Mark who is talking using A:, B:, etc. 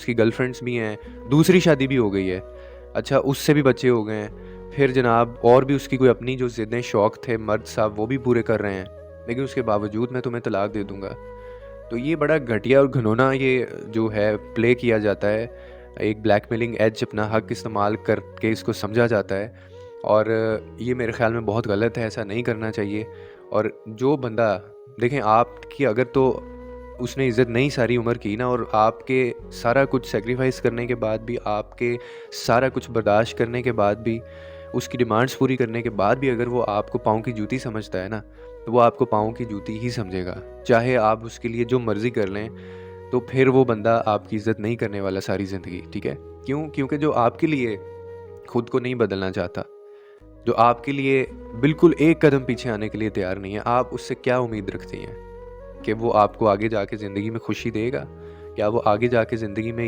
A: उसकी गर्लफ्रेंड्स भी हैं, दूसरी शादी भी हो गई है। अच्छा, उससे भी बच्चे हो गए हैं। फिर जनाब और भी उसकी कोई अपनी जो ज़िद्दें, शौक थे मर्द साहब वो भी पूरे कर रहे हैं, लेकिन उसके बावजूद मैं तुम्हें तलाक दे दूँगा। तो ये बड़ा घटिया और घिनौना ये जो है प्ले किया जाता है। एक ब्लैकमेलिंग एज अपना हक इस्तेमाल करके इसको समझा जाता है और ये मेरे ख़्याल में बहुत गलत है, ऐसा नहीं करना चाहिए। और जो बंदा देखें आपकी अगर तो उसने इज़्ज़त नहीं सारी उम्र की ना, और आपके सारा कुछ सैक्रिफ़ाइस करने के बाद भी, आपके सारा कुछ बर्दाश्त करने के बाद भी, उसकी डिमांड्स पूरी करने के बाद भी अगर वो आपको पाँव की जूती समझता है ना, तो वो आपको पाँव की जूती ही समझेगा। चाहे आप उसके लिए जो मर्ज़ी कर लें, तो फिर वो बंदा आपकी इज़्ज़त नहीं करने वाला सारी ज़िंदगी, ठीक है? क्यों? क्योंकि जो आपके लिए खुद को नहीं बदलना चाहता, जो आपके लिए बिल्कुल एक कदम पीछे आने के लिए तैयार नहीं है, आप उससे क्या उम्मीद रखती हैं? कि वो आपको आगे जाके ज़िंदगी में खुशी देगा? क्या वो आगे जाके ज़िंदगी में